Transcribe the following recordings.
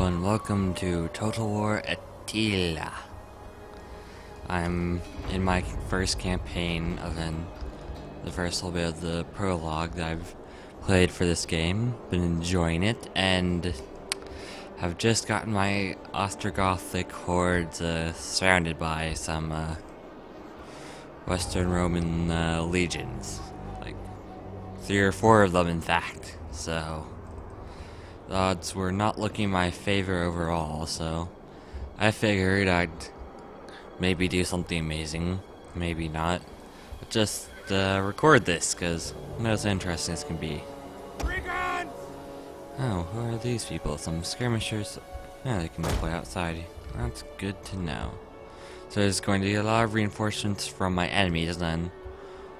Hello and welcome to Total War Attila. I'm in my first campaign, other than the first little bit of the prologue that I've played for this game. Been enjoying it, and have just gotten my Ostrogothic hordes surrounded by some Western Roman legions. Like 3 or 4 of them, in fact. So the odds were not looking in my favor overall, so I figured I'd maybe do something amazing, maybe not, but just record this, because I know it's interesting as can be. Oh, who are these people? Some skirmishers? Yeah, they can play outside. That's good to know. So there's going to be a lot of reinforcements from my enemies, and then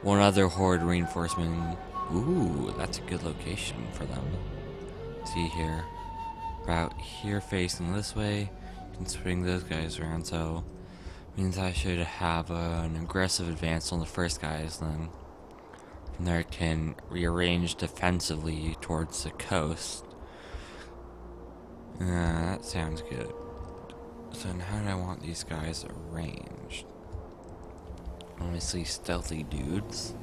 one other horde reinforcement. Ooh, that's a good location for them. See here, route here facing this way, you can swing those guys around, so means I should have an aggressive advance on the first guys, then from there I can rearrange defensively towards the coast. That sounds good. So now how do I want these guys arranged? Obviously stealthy dudes.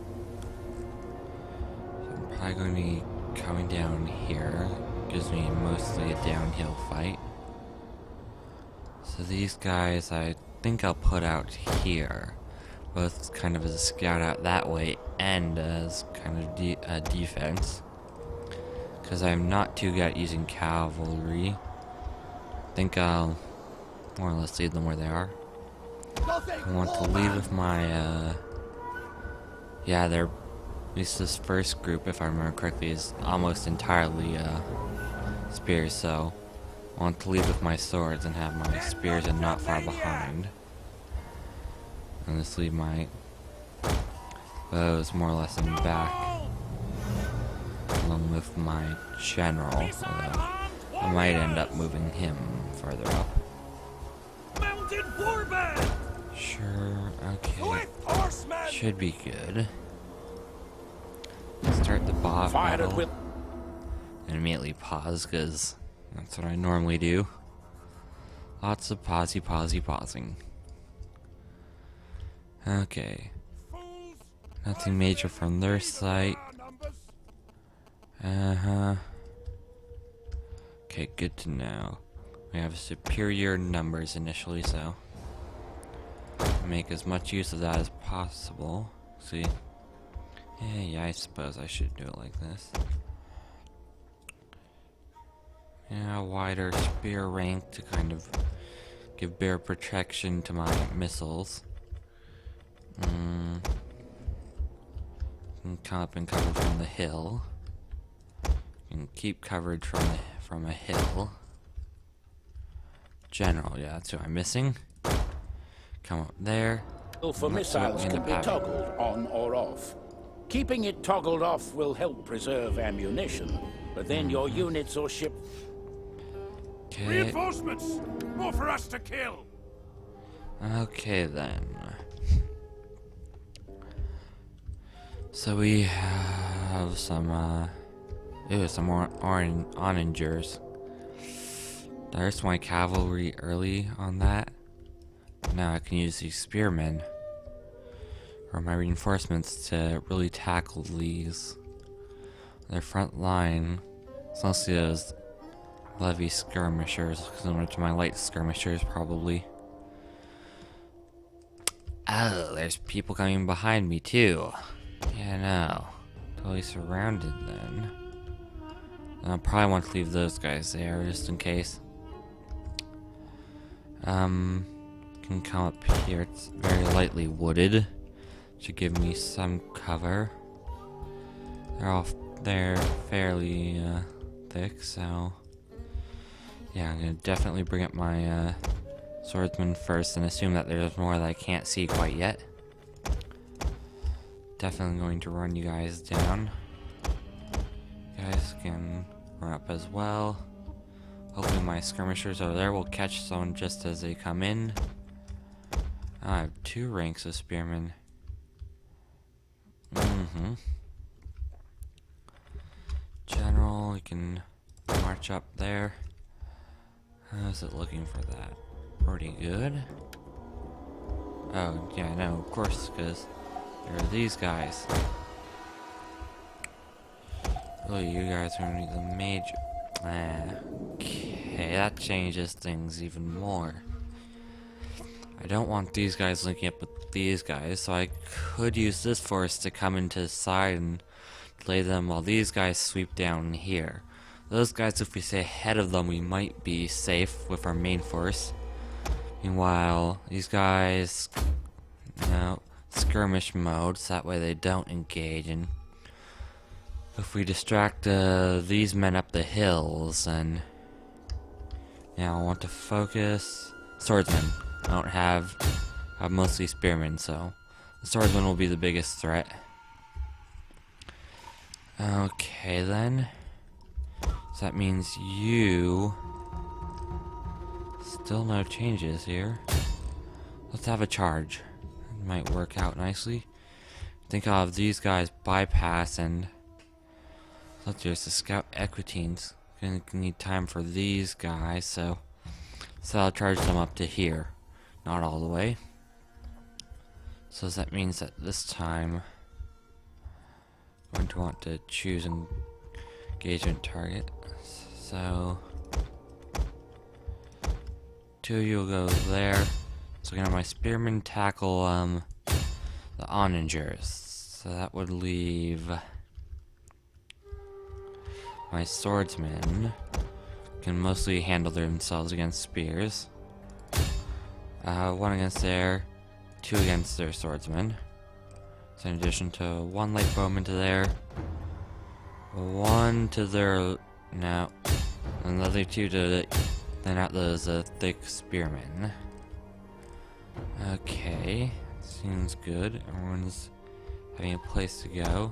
So I'm probably going to be coming down here. Gives me mostly a downhill fight. So these guys I think I'll put out here, both kind of as a scout out that way and as kind of defense, because I'm not too good at using cavalry. I think I'll more or less leave them where they are. I want to leave with my yeah, they're, at least this first group, if I remember correctly, is almost entirely spears, so I want to leave with my swords and have my spears and not far behind. And just leave my bows more or less in the back, along with my general, although I might end up moving him further up. Sure, okay. Should be good. Start the bot battle. And immediately pause, because that's what I normally do. Lots of pausing. Okay. Nothing major from their side. Okay, good to know. We have superior numbers initially, so make as much use of that as possible. See? Yeah, I suppose I should do it like this. Yeah, wider spear rank to kind of give better protection to my missiles. Can come up and cover from the hill. Can keep coverage from a hill. General, yeah, that's who I'm missing. Come up there. For missiles can be toggled on or off. Keeping it toggled off will help preserve ammunition, but then your units or ship. Okay. Reinforcements! More for us to kill! Okay then. So we have some more onagers. There's my cavalry early on that. Now I can use these spearmen or my reinforcements to really tackle these. Their front line, it's mostly those levy skirmishers, similar to my light skirmishers probably. Oh, there's people coming behind me too. Yeah, no. Totally surrounded then. I'll probably want to leave those guys there just in case. Can come up here. It's very lightly wooded. Should give me some cover. They're fairly thick, so yeah, I'm gonna definitely bring up my swordsman first and assume that there's more that I can't see quite yet. Definitely going to run you guys down. You guys can run up as well. Hopefully my skirmishers over there will catch someone just as they come in. I have 2 ranks of spearmen. General, you can march up there. How's it looking for that? Pretty good. Oh, yeah, no, of course, because there are these guys. Oh, you guys are gonna be the major. Okay, that changes things even more. I don't want these guys linking up with these guys, so I could use this force to come into the side and delay them while these guys sweep down here. Those guys, if we stay ahead of them, we might be safe with our main force. Meanwhile, these guys, skirmish mode, so that way they don't engage. And if we distract these men up the hills, and I want to focus swordsmen. I don't have mostly spearmen, so the swordsman will be the biggest threat. Okay then. So that means you still no changes here. Let's have a charge. It might work out nicely. I think I'll have these guys bypass and let's just scout Equitines. Gonna need time for these guys, so I'll charge them up to here. Not all the way. So that means that this time I'm going to want to choose an engagement target. So 2 of you will go there. So I'm gonna have my spearmen tackle the onagers. So that would leave my swordsmen can mostly handle themselves against spears. 1 against there, 2 against their swordsmen. So in addition to 1 light bowman to there, 1 to their and the other 2 to then out those thick spearmen. Okay, seems good. Everyone's having a place to go.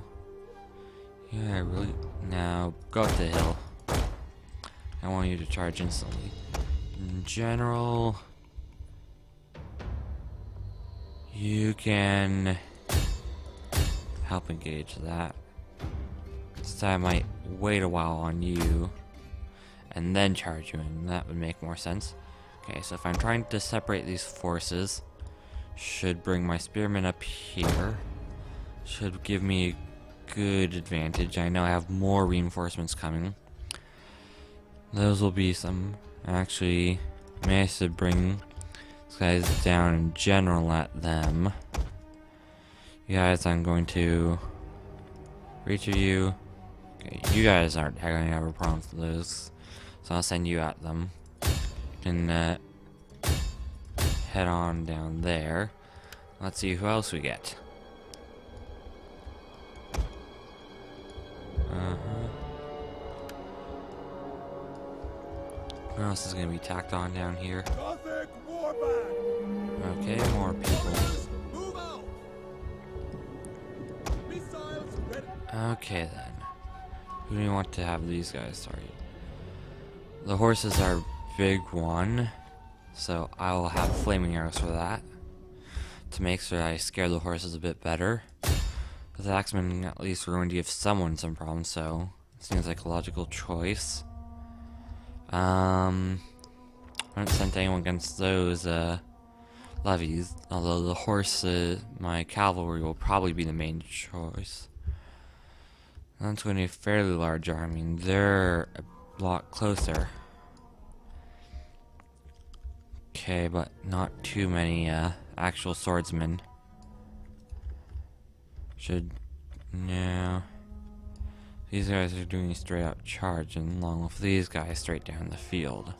Yeah, really. Now go up the hill. I want you to charge instantly. In general, you can help engage that. So I might wait a while on you and then charge you in. That would make more sense. Okay, so if I'm trying to separate these forces, should bring my spearmen up here. Should give me a good advantage. I know I have more reinforcements coming. Those will be some. Actually, managed to bring these guys down in general at them. You guys, I'm going to. For each of you. Okay, you guys aren't going to have a problem with those. So I'll send you at them. You can head on down there. Let's see who else we get. Who else is going to be tacked on down here? Okay, more people. Okay then. Who do we want to have these guys target? The horses are big one, so I will have flaming arrows for that to make sure I scare the horses a bit better. But the axemen at least are going to give someone some problems, so it seems like a logical choice. I haven't sent anyone against those levies, although the horse, my cavalry will probably be the main choice. That's going to be a fairly large army. They're a lot closer. Okay, but not too many actual swordsmen. No. These guys are doing a straight out charge, and along with these guys straight down the field.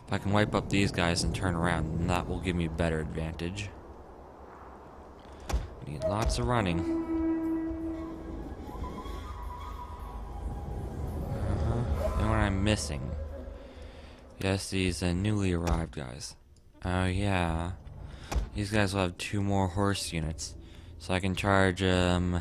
If I can wipe up these guys and turn around, then that will give me a better advantage. Need lots of running. And what I'm missing. Yes, these newly arrived guys. Oh yeah. These guys will have 2 more horse units. So I can charge, in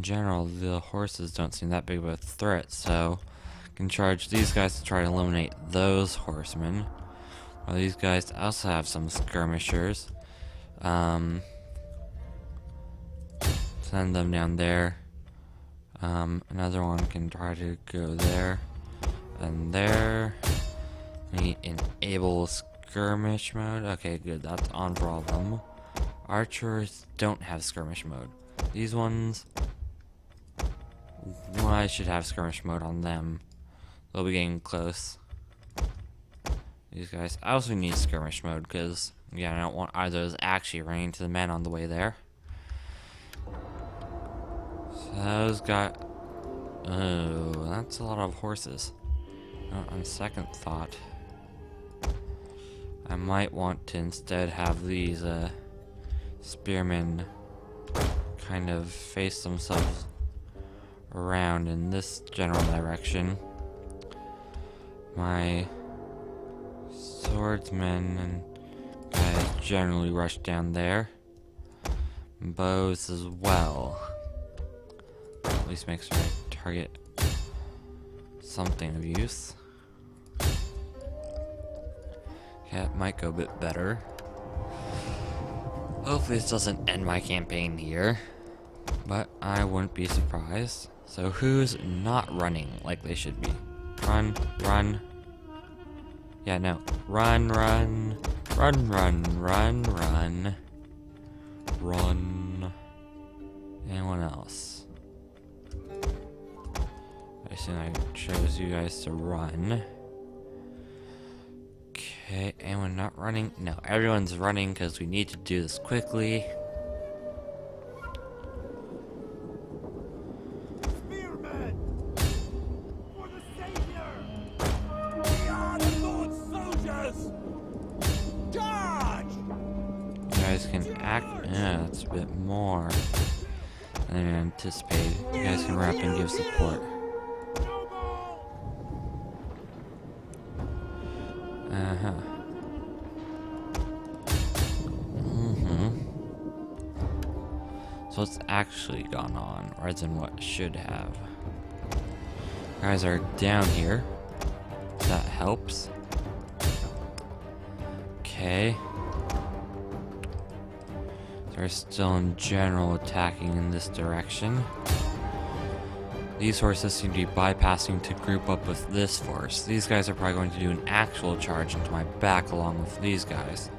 general, the horses don't seem that big of a threat, so I can charge these guys to try to eliminate those horsemen. While these guys also have some skirmishers. Send them down there. Another one can try to go there. And there. We enable skirmish mode. Okay, good. That's on for all of them. Archers don't have skirmish mode. These ones, well, I should have skirmish mode on them. They'll be getting close. These guys, I also need skirmish mode because, yeah, I don't want either of those actually running into the men on the way there. So those got, oh, that's a lot of horses. On second thought, I might want to instead have these spearmen kind of face themselves around in this general direction. My swordsmen and guys generally rush down there. Bows as well. At least make sure I target something of use. Yeah, it might go a bit better. Hopefully this doesn't end my campaign here, but I wouldn't be surprised. So who's not running like they should be? Run, run. Yeah, no. Run, run. Run, run, run, run. Run. Anyone else? I assume I chose you guys to run. Okay, anyone not running? No, everyone's running because we need to do this quickly. Spearmen! For the Savior! We are the Lord's soldiers! Charge! You guys can act. Yeah, that's a bit more than I anticipated. You guys can run up and give support. So what's actually gone on, rather than what should have. Guys are down here. That helps. Okay. They're still in general attacking in this direction. These horses seem to be bypassing to group up with this force. These guys are probably going to do an actual charge into my back along with these guys.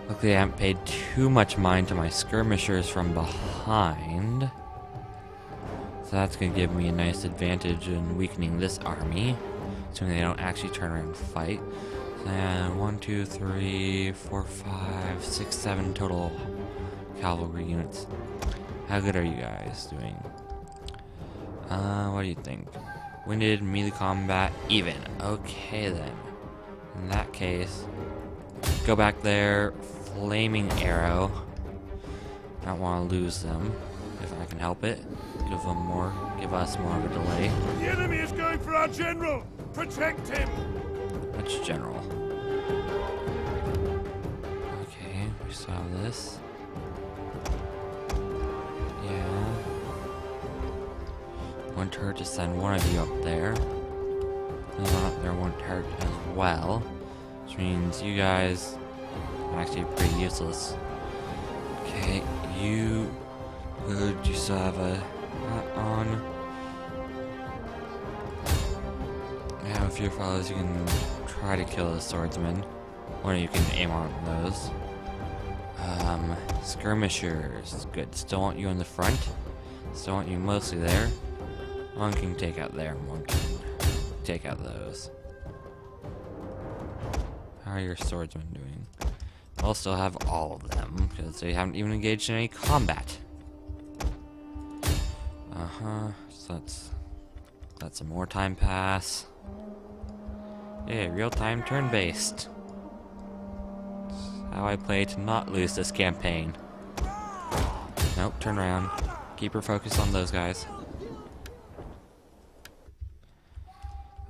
Luckily, I haven't paid too much mind to my skirmishers from behind. So that's going to give me a nice advantage in weakening this army, assuming they don't actually turn around and fight. And 1, 2, 3, 4, 5, 6, 7 total cavalry units. How good are you guys doing? What do you think? Winded, melee combat, even. Okay then. In that case, go back there, flaming arrow. I don't want to lose them, if I can help it. Give us more of a delay. The enemy is going for our general! Protect him! Which general? Okay, we saw this. Yeah. Wouldn't hurt to send one of you up there. There won't hurt as well. Which means you guys are actually pretty useless. Okay, you still have a hat on. Yeah, with your fellows you can try to kill the swordsman. One of you can aim on those. Skirmishers. Good. Still want you in the front. Still want you mostly there. One can take out there, and one can take out those. How are your swordsmen doing? I'll still have all of them, because they haven't even engaged in any combat. So let some more time pass. Yeah, real-time turn-based. How I play to not lose this campaign. Nope, turn around. Keep your focus on those guys.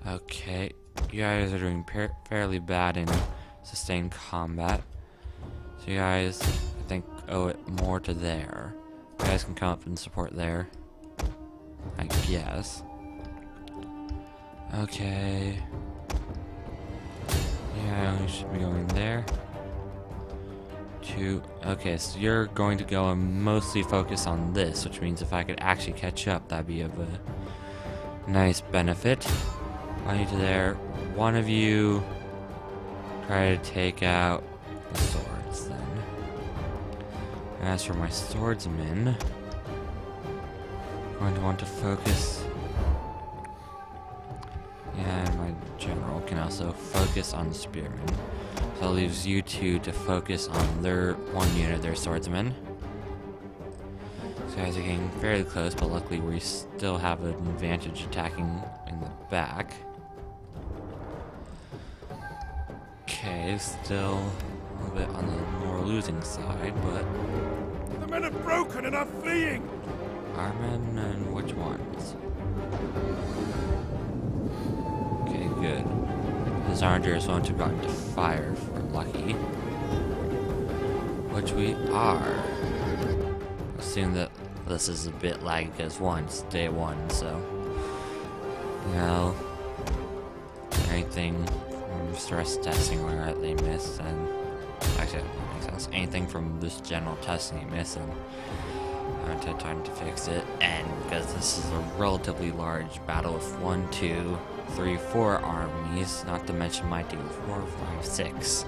Okay, you guys are doing fairly bad in sustained combat. So you guys, I think, owe it more to there. You guys can come up and support there, I guess. Okay. Yeah, we should be going there. Okay, so you're going to go and mostly focus on this, which means if I could actually catch up, that'd be of a nice benefit. I need to there. One of you try to take out the swords then. As for my swordsmen, I'm going to want to focus. And my general can also focus on the spearmen. So that leaves you two to focus on their one unit, their swordsmen. So guys are getting fairly close, but luckily we still have an advantage attacking in the back. Okay, still a little bit on the more losing side, but The men are broken and are fleeing! our men and which ones? Okay, good. The Zarangers won't have gotten to fire if we're lucky. Which we are. Assume that this is a bit laggy because it's day one, so you know, anything from stress testing or that they miss, and actually that makes sense. Anything from this general testing they miss, and I haven't had time to fix it. And because this is a relatively large battle with 1, 2, 3, 4 armies, not to mention my 2, 4, 5, 6.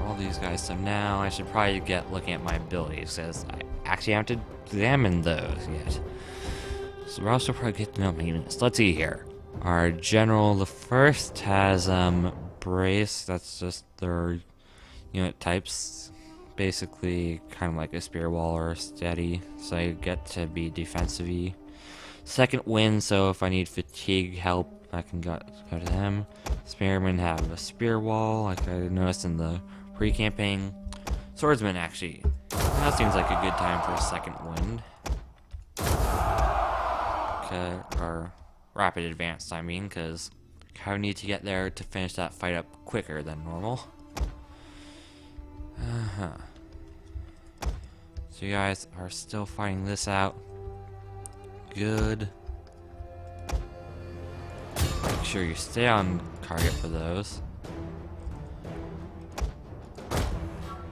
All these guys. So now I should probably get looking at my abilities, because I actually haven't examined those yet. So we're also probably get to know my units. Let's see here. Our general, the first has brace. That's just their unit types. Basically, kind of like a spear wall or a steady. So I get to be defensive-y. Second wind. So if I need fatigue help, I can go to them. Spearmen have a spear wall, like I noticed in the pre-campaign. Swordsman, actually, that seems like a good time for a second wind. Or rapid advance, I mean, because I need to get there to finish that fight up quicker than normal. So you guys are still fighting this out. Good. Make sure you stay on target for those.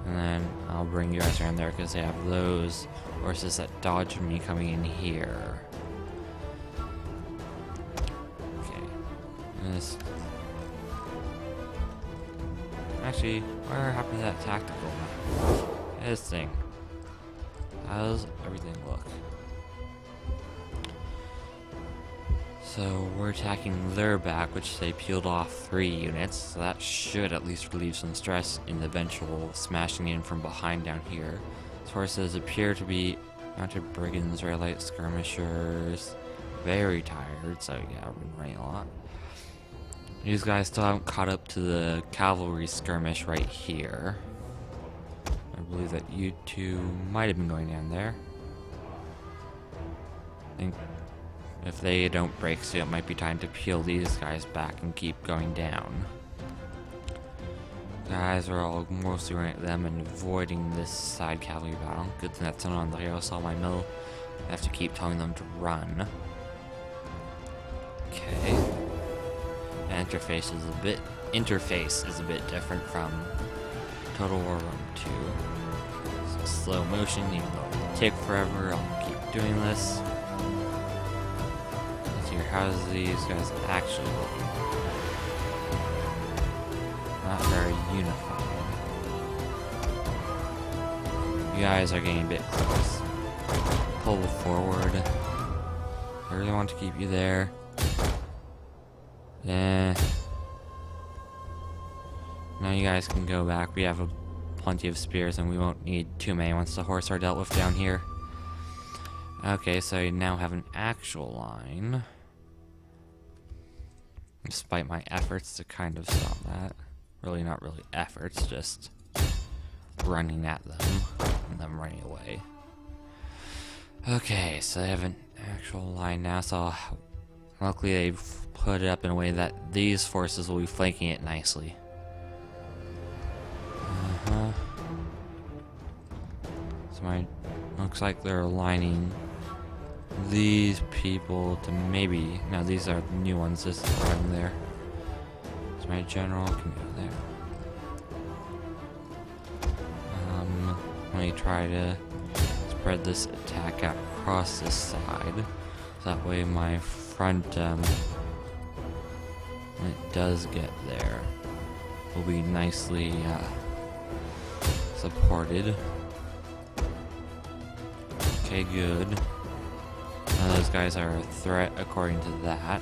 And then I'll bring you guys around there because they have those horses that dodge me coming in here. Okay. This. Actually, what happened to that tactical map? This thing. How does everything look? So we're attacking their back, which they peeled off 3 units, so that should at least relieve some stress in the eventual smashing in from behind down here. Sources appear to be mounted brigands or light skirmishers. Very tired, so yeah, we've been running a lot. These guys still haven't caught up to the cavalry skirmish right here. I believe that you two might have been going down there. I think if they don't break, so it might be time to peel these guys back and keep going down. Guys are all mostly running at them and avoiding this side cavalry battle. Good thing that's not on the hero saw my mill. I have to keep telling them to run. Okay. Interface is a bit different from Total War Rome 2. So slow motion, even though it'll take forever, I'll keep doing this. How's these guys actually looking? Not very unified. You guys are getting a bit close. Pull forward. I really want to keep you there. Yeah. Now you guys can go back. We have plenty of spears and we won't need too many once the horse are dealt with down here. Okay, so you now have an actual line. Despite my efforts to kind of stop that. Really not really efforts, just running at them and them running away. Okay, so they have an actual line now, so luckily they've put it up in a way that these forces will be flanking it nicely. So looks like they're aligning these people to maybe, no, these are new ones, just going there. So my general can go there. Let me try to, it's spread this attack out across this side. So that way my front, when it does get there, will be nicely supported. Okay, good. Now those guys are a threat according to that.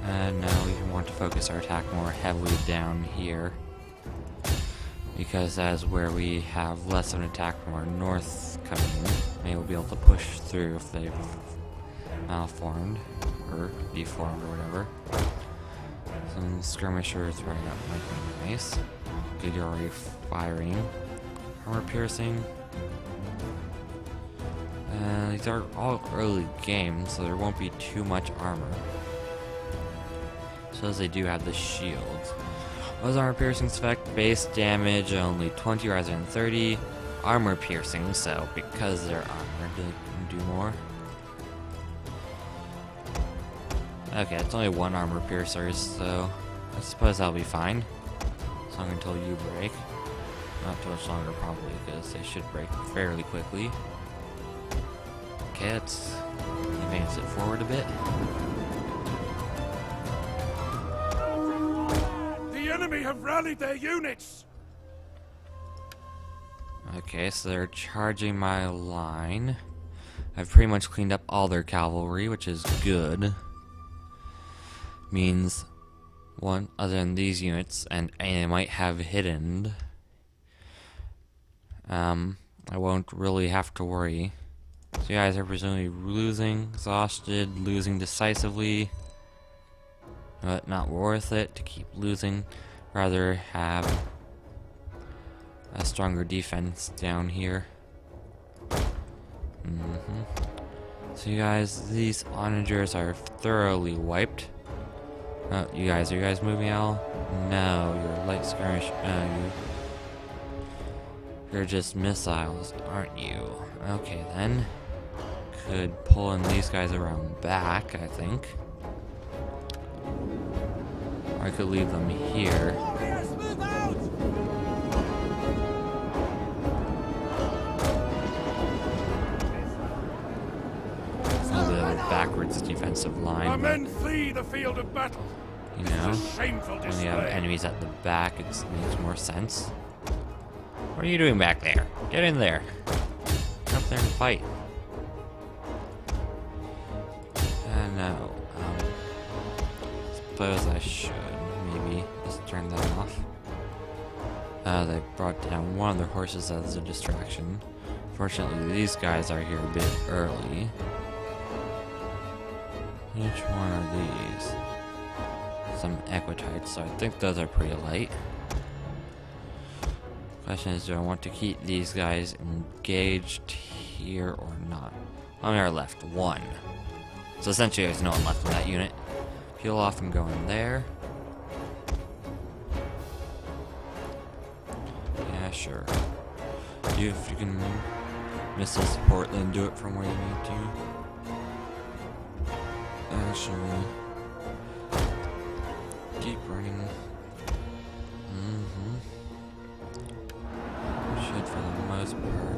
And now we want to focus our attack more heavily down here, because that is where we have less of an attack from our north coming in. Maybe we'll be able to push through if they've malformed or deformed or whatever. Some skirmishers right up might be nice. Good, you're already firing. Armor piercing. These are all early games, so there won't be too much armor. So as they do have the shields. Those armor piercings effect base damage only 20 rather than 30. Armor piercing, so because they're armored, they can do more. Okay, it's only one armor piercer, so I suppose that'll be fine. As long until you break. Not too much longer probably, because they should break fairly quickly. Okay, let's advance it forward a bit. The enemy have rallied their units! Okay, so they're charging my line. I've pretty much cleaned up all their cavalry, which is good. Means one other than these units, and they might have hidden. I won't really have to worry. So you guys are presumably losing, exhausted, losing decisively. But not worth it to keep losing. Rather have a stronger defense down here. So you guys, these onagers are thoroughly wiped. Oh, are you guys moving at all? No, you're light skirmish. You're just missiles, aren't you? Okay then. Could pull in these guys around back, I think. Or I could leave them here. A little bit of a backwards defensive line. Our men flee the field of battle. You know, Shameful when you display. have enemies at the back, it makes more sense. What are you doing back there? Get in there. Get up there and fight. No. Suppose I should maybe just turn that off. They brought down one of their horses as a distraction. Fortunately, these guys are here a bit early. Which one are these? Some equitites, so I think those are pretty light. Question is, do I want to keep these guys engaged here or not? How many are left? One. So essentially there's no one left in that unit. Peel off and go in there. Yeah, sure. If you can missile support, then do it from where you need to. Actually, keep running. Should for the most part.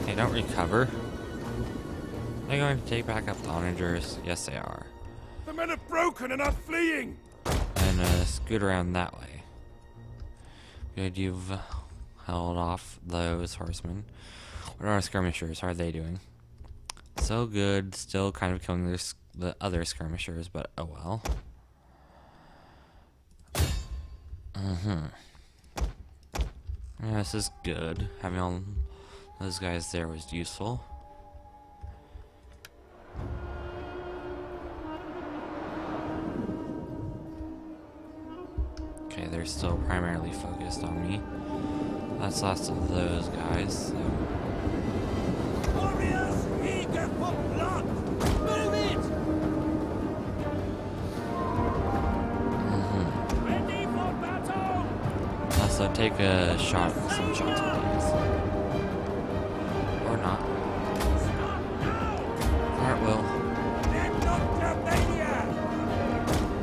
Hey, don't recover. Are they going to take back up the onagers? Yes, they are. The men have broken and are fleeing! And scoot around that way. Good, you've held off those horsemen. What are our skirmishers? How are they doing? So good, still kind of killing the other skirmishers, but oh well. Yeah, this is good. Having all those guys there was useful. Okay, they're still primarily focused on me. That's lots of those guys. So. Warriors eager for blood! Move it! Ready for battle! Also, take a shot, some shots at these. Or not. Fire will.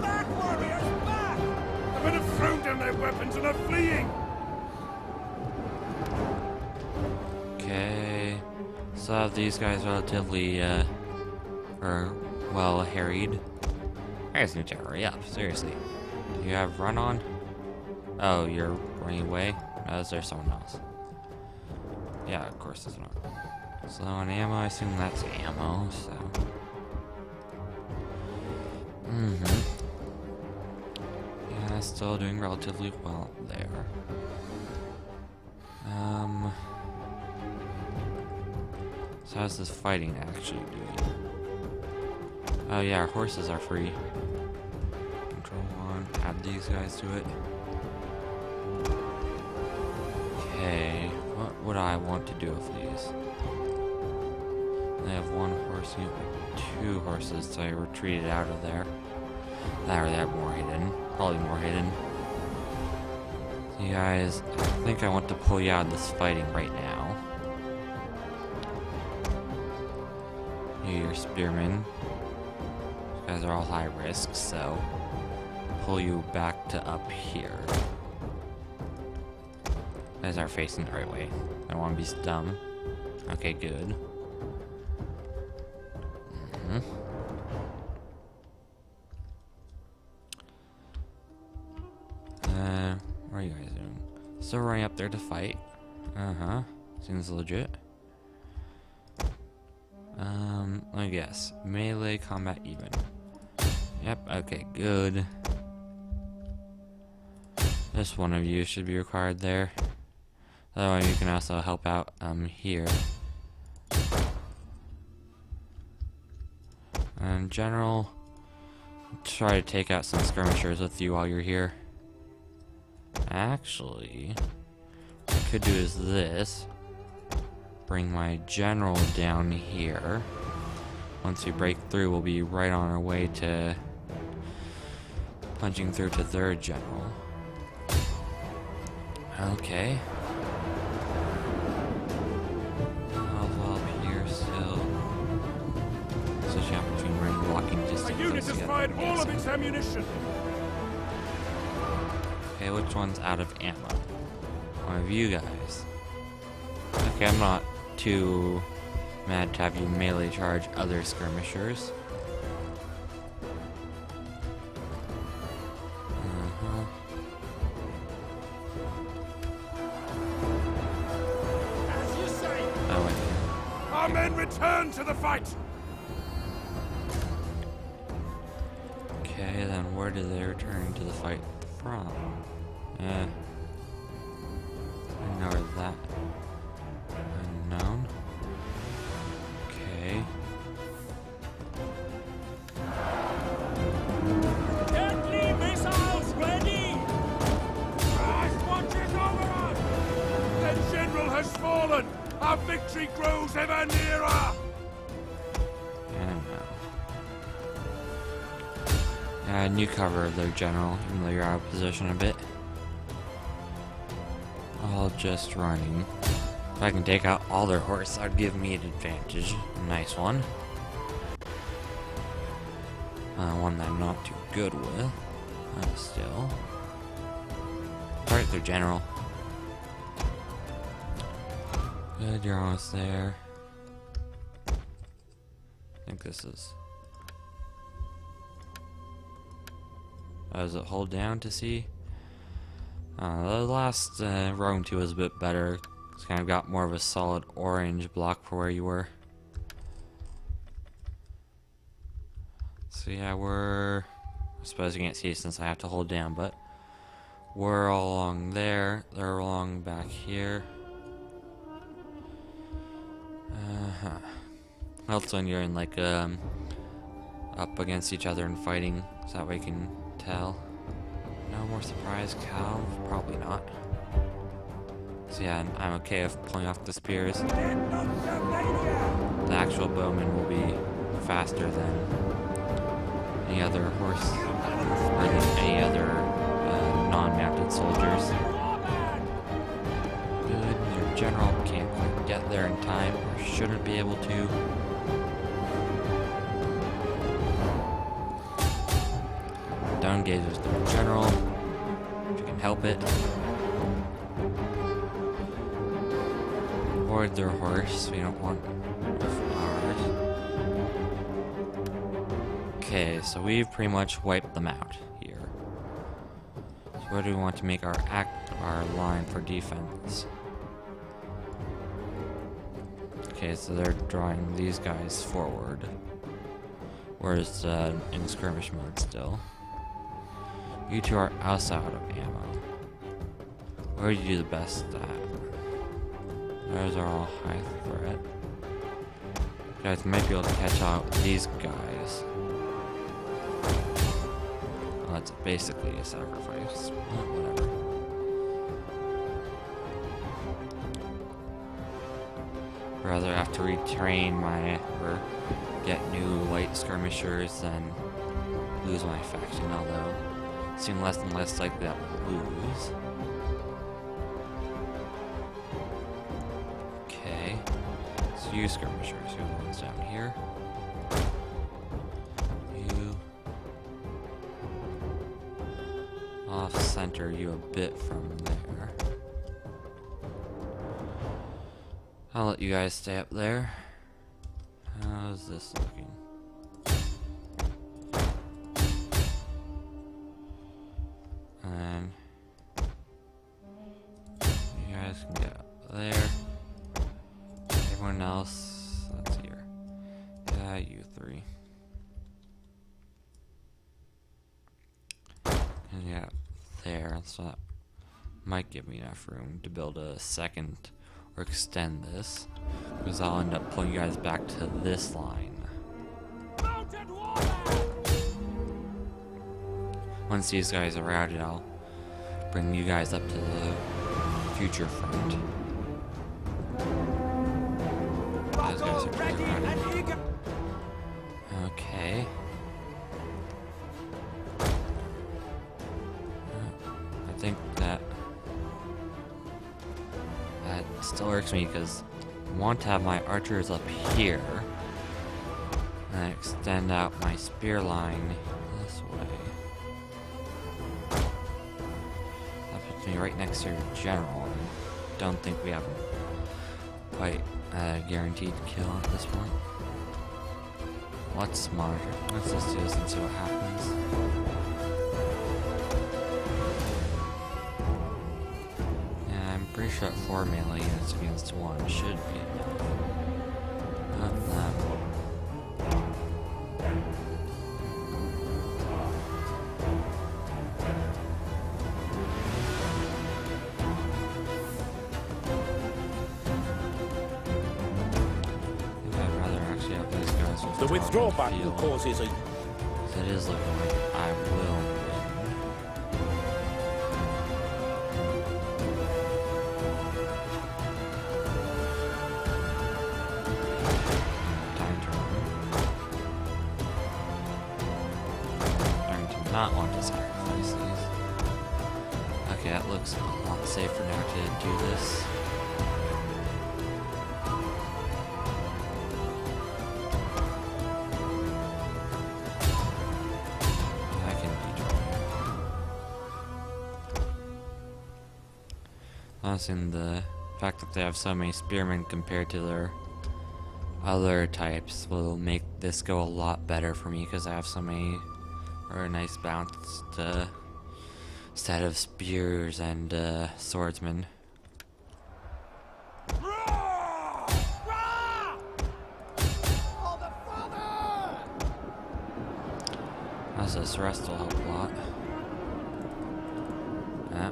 Back, warriors, back! The men have thrown down their weapons and are fleeing! So these guys relatively, well harried. I just need to hurry up, seriously. Do you have run on? Oh, you're running away? No, is there someone else? Yeah, of course there's not. Slow on ammo, I assume that's ammo, so. Yeah, still doing relatively well there. So how's this fighting actually doing? Oh yeah, our horses are free. Control 1, add these guys to it. Okay, what would I want to do with these? They have one horse, you have 2 horses, so I retreated out of there. Or they have more hidden. Probably more hidden. So you guys, I think I want to pull you out of this fighting right now. You're spearmen. You guys are all high risk, so pull you back to up here. You guys are facing the right way. I don't want to be dumb. Okay, good. What are you guys doing? Still running up there to fight. Seems legit. Let me guess. Melee combat even. Yep, okay, good. This one of you should be required there. That way you can also help out here. In general, try to take out some skirmishers with you while you're here. Actually, what I could do is this. Bring my general down here. Once we break through, we'll be right on our way to punching through to their general. Okay. I'll up here still. Switching out between running and walking distance. A unit has fired all of its ammunition. Okay, which one's out of ammo? One of you guys. Okay, I'm not too mad to have you melee charge other skirmishers. As you say. Oh, wait. Our men return to the fight. Okay, then where do they return to the fight from? I know where that. Unknown. Okay. Deadly missiles ready. Christ watches over us. The general has fallen. Our victory grows ever nearer. And yeah, new cover of their general, even though you're out of position a bit. All just running. If I can take out all their horse, that would give me an advantage. Nice one. One that I'm not too good with. Still. Alright, their general. Good, you're almost there. I think this is... does it hold down to see? The last Rome 2 was a bit better. It's kind of got more of a solid orange block for where you were. So yeah, I suppose you can't see since I have to hold down, but we're all along there. They're along back here. Helps when you're in like up against each other and fighting, so that way you can tell. No more surprise cow? Probably not. So yeah, I'm okay with pulling off the spears. The actual bowman will be faster than any other horse, or any other non-mounted soldiers. Good, your general can't quite get there in time, or shouldn't be able to. Don't engage with the general, if you can help it. Avoid their horse, we don't want Okay, so we've pretty much wiped them out here. So where do we want to make our line for defense? Okay, so they're drawing these guys forward. Whereas in skirmish mode still. You two are outside of ammo. Where do you do the best at? Those are all high threat. You guys might be able to catch out these guys. Well, that's basically a sacrifice. Well, whatever. Rather have to retrain or get new light skirmishers than lose my faction, although it seems less and less likely that we'll lose. Okay, so you skirmishers, who are ones down here? You off-center you a bit from there. I'll let you guys stay up there. How's this looking? And you guys can get up there. Everyone else, that's here. Yeah, you three. And yeah, there. So that might give me enough room to build a second or extend this, because I'll end up pulling you guys back to this line. Once these guys are routed, I'll bring you guys up to the future front. Those guys are pretty routed. Okay. I think that still works for me, because I want to have my archers up here and extend out my spear line this way. That puts me right next to your general. I don't think we have quite a guaranteed kill at this point. Let's monitor. Let's just do this and see what happens. Pretty sure 4 melee units against 1 should be enough. Not that. I'd rather actually have these guys with the withdraw button causes a... It is looking like I will. Not want to sacrifice these. Okay, that looks a lot safer now to do this. I can dethrone. Honestly, the fact that they have so many spearmen compared to their other types will make this go a lot better for me, because I have so many, or a nice balanced set of spears and swordsmen. Also, this rest will help a lot.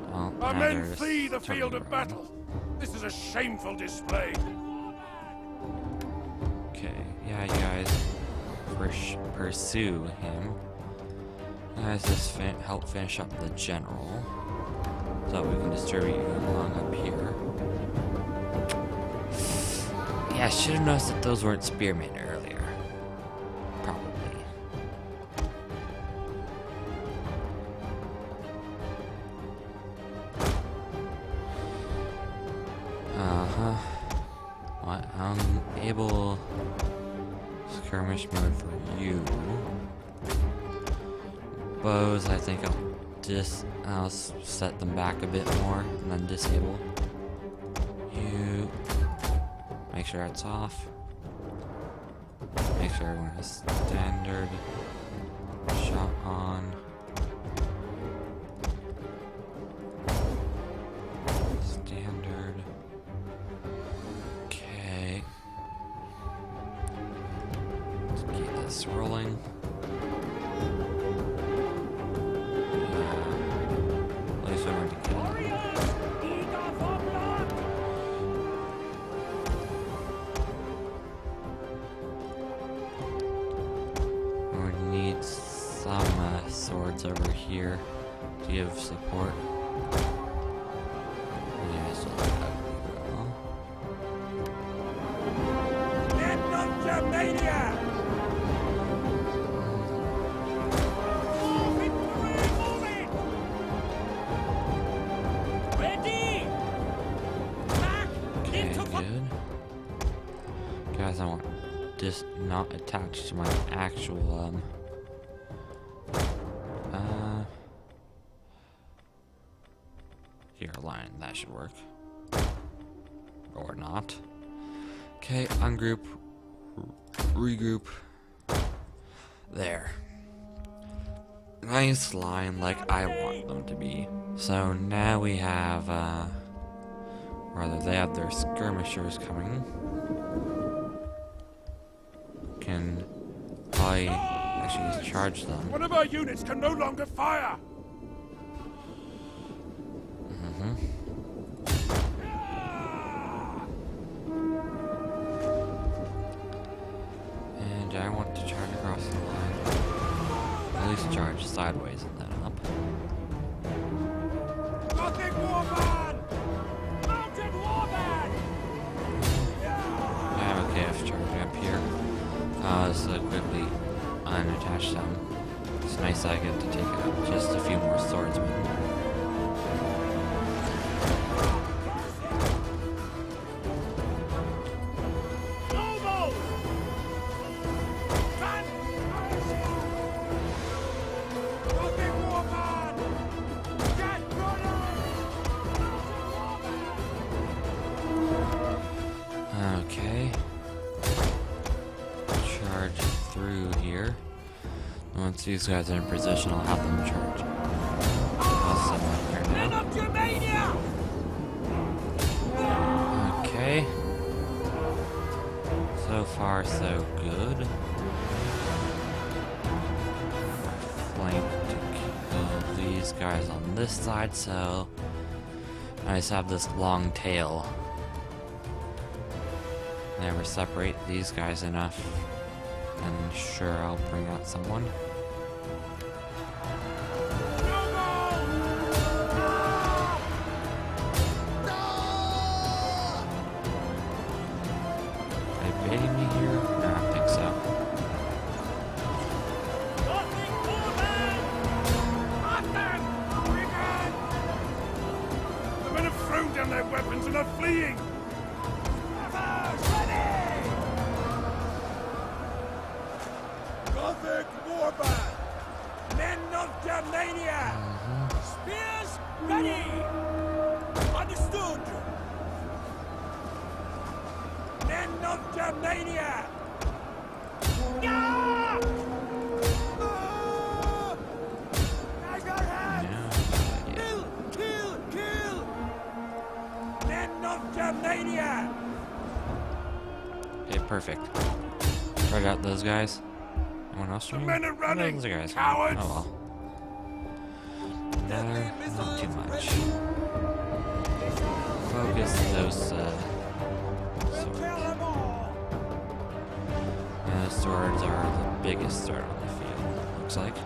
Well, Our men flee the field of battle. This is a shameful display. Okay, yeah, you guys pursue him. You guys just help finish up the general, so that we can distribute you along up here. Yeah, I should have noticed that those weren't spearmen earlier. Probably. What? Able skirmish mode for you. Bows, I think I'll set them back a bit more and then disable. You make sure it's off. Make sure everyone has standard. on. Standard. Okay. Let's keep this rolling. At least I'm ready to kill it. We need some swords over here to give support. Yeah, so that will. Okay, good. Guys, I want this not attached to my actual here line. That should work. Or not. Okay, ungroup, regroup. There. Nice line like I want them to be. So now we have rather they have their skirmishers coming. Can probably actually charge them. One of our units can no longer fire! And I want to charge across the line. At least charge sideways and then up. Gothic warband! Mounted warband! I'm okay with charging up here. So quickly unattach them. It's nice I get to take out just a few more swordsmen. Okay. Charge through here. Once these guys are in position, I'll have them charge. I'll set them up here now. Okay. So far, so good. Flank to kill these guys on this side, so I just have this long tail. Never separate these guys enough, and sure, I'll bring out someone. Are they baiting me here? No, I don't think so. The men have thrown down their weapons and are fleeing! Gothic warband! Men of Germania! Spears ready! Understood! Men of Germania! Yeah! I got hands! Yeah. Kill! Men of Germania! Okay, perfect. Charge out those guys. Anyone else? The men are running! Those guys. Cowards! Oh well. Matter, not too much. Focus those swords. And the swords are the biggest sword on the field, looks like.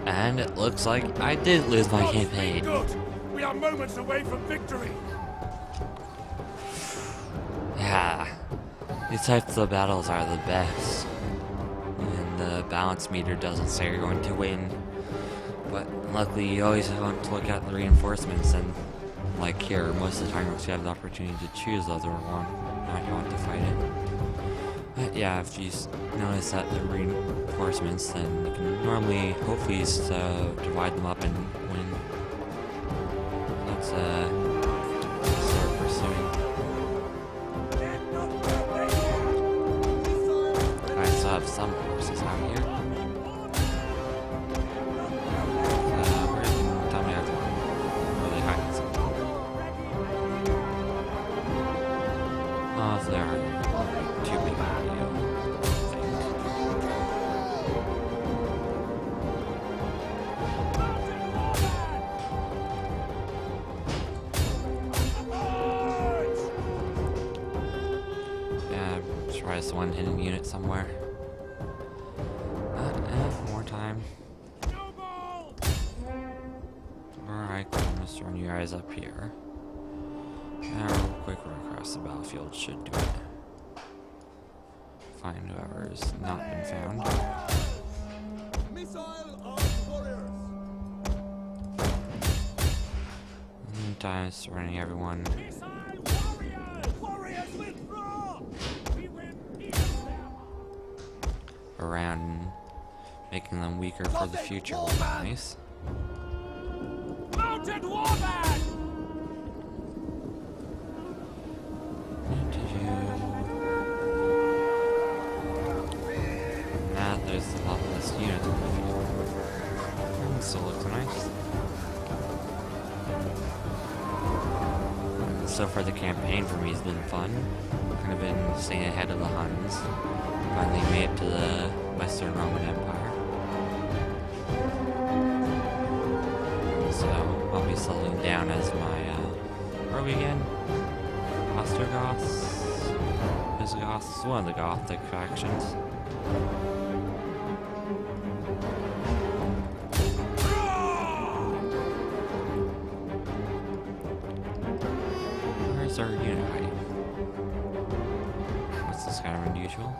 And it looks like I did lose my campaign. Good. We are moments away from victory. Yeah. These types of battles are the best. And the balance meter doesn't say you're going to win. But But luckily, you always want to look at the reinforcements, and like here, most of the time you have the opportunity to choose the other one, not you want to fight it. But yeah, if you notice that the reinforcements, then you can normally, hopefully, divide them up and win. Let's start pursuing. I still have some horses out here. Tell me I've really hiding something. Oh, if there aren't too big of a deal, I think. Yeah, try this one hidden unit somewhere. More time. Alright, I'm just throwing you guys up here. And real quick run across the battlefield should do it. Find whoever's not been found. Meantime, surrounding everyone. Around and making them weaker for the future will be nice. Mounted warband! Now there's a lot less units in the field. Still looks nice. So far the campaign for me has been fun. Kind of been staying ahead of the Huns. Finally made it to the Western Roman Empire. So I'll be settling down as my where are we again? Ostrogoths? Visigoths? One of the Gothic factions. Where's our unit hiding? What's this kind of unusual?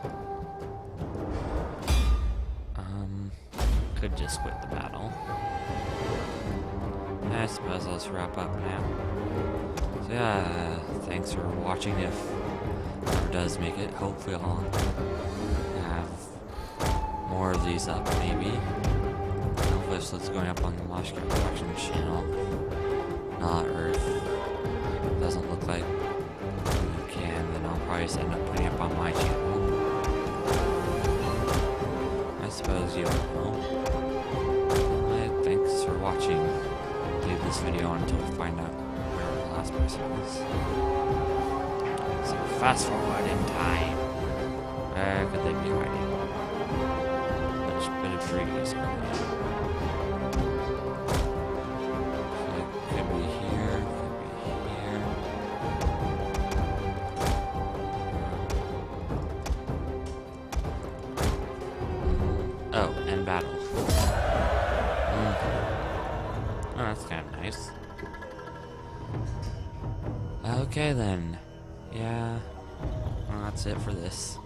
Could just quit the battle. I suppose let's wrap up now. So yeah, thanks for watching. If whoever does make it, hopefully I'll have more of these up, maybe. Hopefully this is going up on the Moshcow production channel, not Earth. Doesn't look like we can, then I'll probably just end up putting it up on my channel. I suppose you don't know. Thanks for watching. Leave this video on until we find out where the last person is. So fast forward in time. Where could they be hiding? Which bit of trees are they? So it could be here, could be here. Oh, end battle. Oh, that's kind of nice. Okay then. Yeah. Well, that's it for this.